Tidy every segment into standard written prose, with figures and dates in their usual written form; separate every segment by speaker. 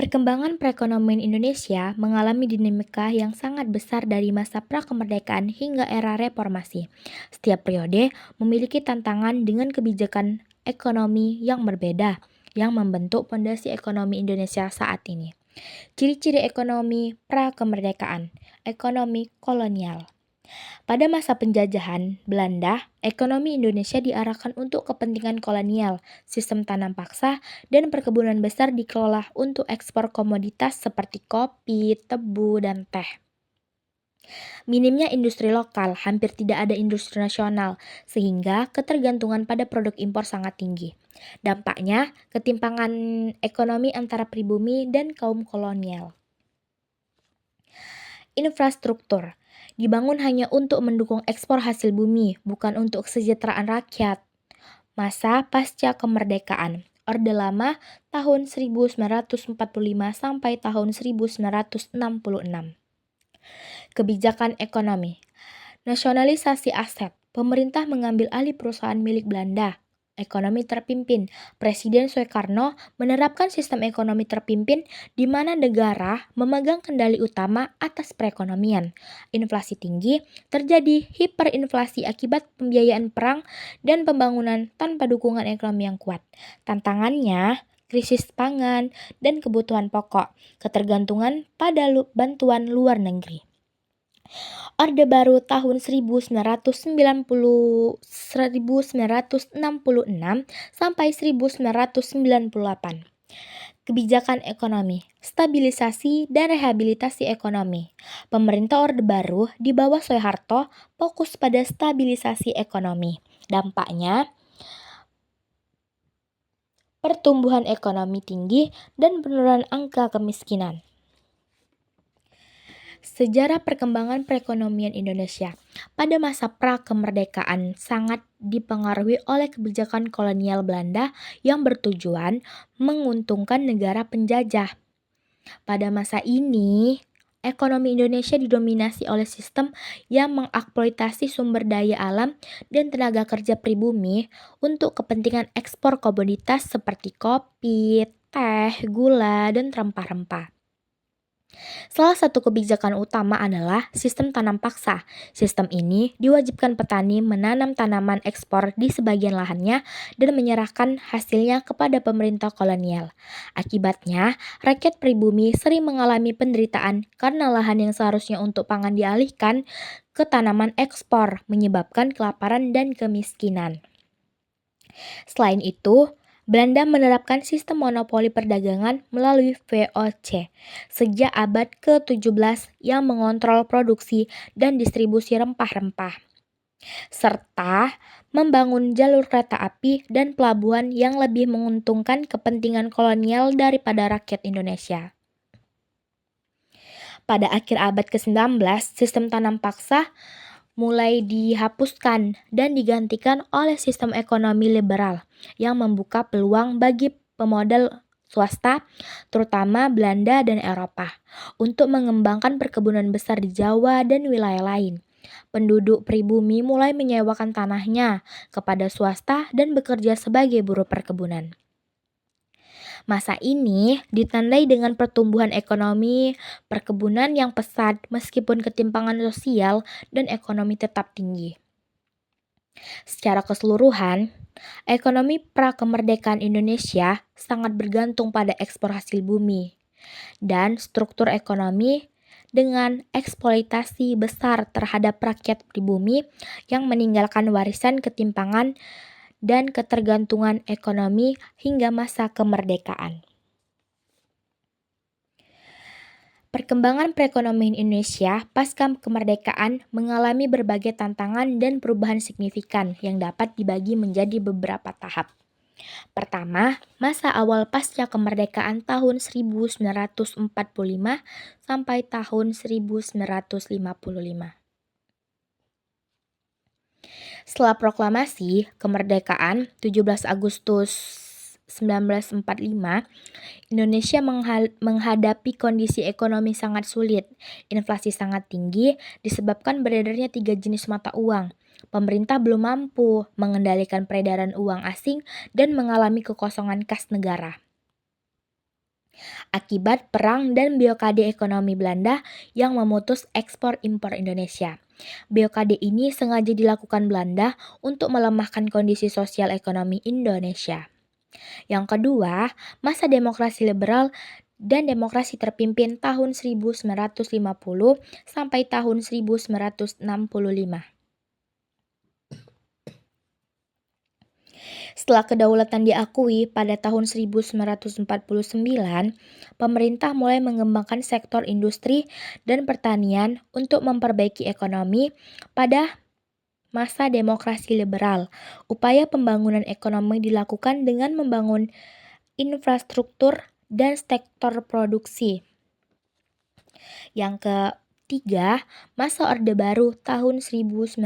Speaker 1: Perkembangan perekonomian Indonesia mengalami dinamika yang sangat besar dari masa prakemerdekaan hingga era reformasi. Setiap periode memiliki tantangan dengan kebijakan ekonomi yang berbeda yang membentuk fondasi ekonomi Indonesia saat ini. Ciri-ciri ekonomi prakemerdekaan, ekonomi kolonial. Pada masa penjajahan Belanda, ekonomi Indonesia diarahkan untuk kepentingan kolonial, sistem tanam paksa, dan perkebunan besar dikelola untuk ekspor komoditas seperti kopi, tebu, dan teh. Minimnya industri lokal, hampir tidak ada industri nasional, sehingga ketergantungan pada produk impor sangat tinggi. Dampaknya, ketimpangan ekonomi antara pribumi dan kaum kolonial. Infrastruktur dibangun hanya untuk mendukung ekspor hasil bumi, bukan untuk kesejahteraan rakyat. Masa pasca kemerdekaan, Orde Lama tahun 1945 sampai tahun 1966. Kebijakan ekonomi. Nasionalisasi aset. Pemerintah mengambil alih perusahaan milik Belanda. Ekonomi terpimpin. Presiden Soekarno menerapkan sistem ekonomi terpimpin di mana negara memegang kendali utama atas perekonomian. Inflasi tinggi, terjadi hiperinflasi akibat pembiayaan perang dan pembangunan tanpa dukungan ekonomi yang kuat. Tantangannya, krisis pangan dan kebutuhan pokok, ketergantungan pada bantuan luar negeri. Orde Baru tahun 1966 sampai 1998. Kebijakan ekonomi, stabilisasi dan rehabilitasi ekonomi. Pemerintah Orde Baru di bawah Soeharto fokus pada stabilisasi ekonomi. Dampaknya, pertumbuhan ekonomi tinggi dan penurunan angka kemiskinan. Sejarah perkembangan perekonomian Indonesia pada masa pra-kemerdekaan sangat dipengaruhi oleh kebijakan kolonial Belanda yang bertujuan menguntungkan negara penjajah. Pada masa ini, ekonomi Indonesia didominasi oleh sistem yang mengeksploitasi sumber daya alam dan tenaga kerja pribumi untuk kepentingan ekspor komoditas seperti kopi, teh, gula, dan rempah-rempah. Salah satu kebijakan utama adalah sistem tanam paksa. Sistem ini diwajibkan petani menanam tanaman ekspor di sebagian lahannya dan menyerahkan hasilnya kepada pemerintah kolonial. Akibatnya, rakyat pribumi sering mengalami penderitaan karena lahan yang seharusnya untuk pangan dialihkan ke tanaman ekspor, menyebabkan kelaparan dan kemiskinan. Selain itu, Belanda menerapkan sistem monopoli perdagangan melalui VOC sejak abad ke-17 yang mengontrol produksi dan distribusi rempah-rempah, serta membangun jalur kereta api dan pelabuhan yang lebih menguntungkan kepentingan kolonial daripada rakyat Indonesia. Pada akhir abad ke-19, sistem tanam paksa mulai dihapuskan dan digantikan oleh sistem ekonomi liberal yang membuka peluang bagi pemodal swasta, terutama Belanda dan Eropa, untuk mengembangkan perkebunan besar di Jawa dan wilayah lain. Penduduk pribumi mulai menyewakan tanahnya kepada swasta dan bekerja sebagai buruh perkebunan. Masa ini ditandai dengan pertumbuhan ekonomi perkebunan yang pesat meskipun ketimpangan sosial dan ekonomi tetap tinggi. Secara keseluruhan, ekonomi prakemerdekaan Indonesia sangat bergantung pada ekspor hasil bumi dan struktur ekonomi dengan eksploitasi besar terhadap rakyat pribumi yang meninggalkan warisan ketimpangan dan ketergantungan ekonomi hingga masa kemerdekaan. Perkembangan perekonomian Indonesia pasca kemerdekaan mengalami berbagai tantangan dan perubahan signifikan yang dapat dibagi menjadi beberapa tahap. Pertama, masa awal pasca kemerdekaan tahun 1945 sampai tahun 1955. Setelah proklamasi kemerdekaan 17 Agustus 1945, Indonesia menghadapi kondisi ekonomi sangat sulit. Inflasi sangat tinggi disebabkan beredarnya 3 jenis mata uang. Pemerintah belum mampu mengendalikan peredaran uang asing dan mengalami kekosongan kas negara. akibat perang dan blokade ekonomi Belanda yang memutus ekspor-impor Indonesia. Blokade ini sengaja dilakukan Belanda untuk melemahkan kondisi sosial ekonomi Indonesia. Yang kedua, masa demokrasi liberal dan demokrasi terpimpin tahun 1950 sampai tahun 1965. Setelah kedaulatan diakui pada tahun 1949, pemerintah mulai mengembangkan sektor industri dan pertanian untuk memperbaiki ekonomi. Pada masa demokrasi liberal, upaya pembangunan ekonomi dilakukan dengan membangun infrastruktur dan sektor produksi. Yang ketiga, masa Orde Baru tahun 1966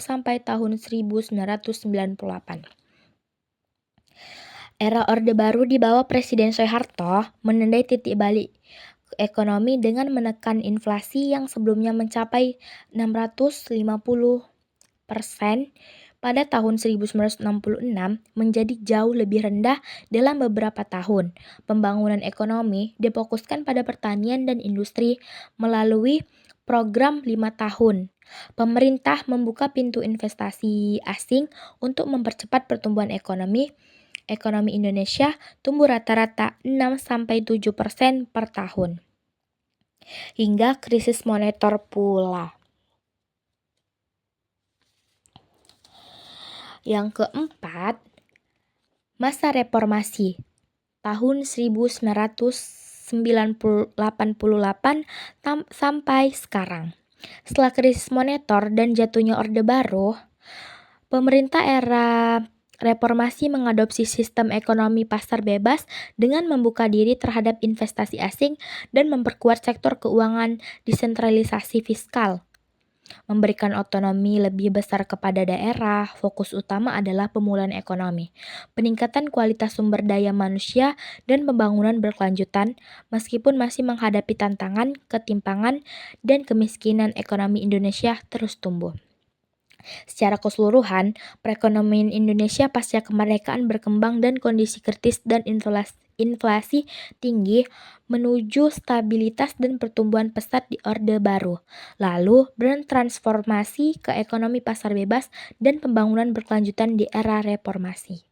Speaker 1: sampai tahun 1998. Era Orde Baru di bawah Presiden Soeharto menandai titik balik ekonomi dengan menekan inflasi yang sebelumnya mencapai 650% pada tahun 1966 menjadi jauh lebih rendah dalam beberapa tahun. Pembangunan ekonomi difokuskan pada pertanian dan industri melalui program 5 tahun. Pemerintah membuka pintu investasi asing untuk mempercepat pertumbuhan ekonomi. Ekonomi Indonesia tumbuh rata-rata 6-7% per tahun. Hingga krisis moneter pula. Yang keempat, masa reformasi tahun 1988 sampai sekarang. Setelah krisis moneter dan jatuhnya Orde Baru, pemerintah era reformasi mengadopsi sistem ekonomi pasar bebas dengan membuka diri terhadap investasi asing dan memperkuat sektor keuangan, desentralisasi fiskal. Memberikan otonomi lebih besar kepada daerah, fokus utama adalah pemulihan ekonomi, peningkatan kualitas sumber daya manusia, dan pembangunan berkelanjutan, meskipun masih menghadapi tantangan, ketimpangan, dan kemiskinan ekonomi Indonesia terus tumbuh. Secara keseluruhan, perekonomian Indonesia pasca kemerdekaan berkembang dan kondisi kritis dan inflasi tinggi menuju stabilitas dan pertumbuhan pesat di Orde Baru, lalu bertransformasi ke ekonomi pasar bebas dan pembangunan berkelanjutan di era reformasi.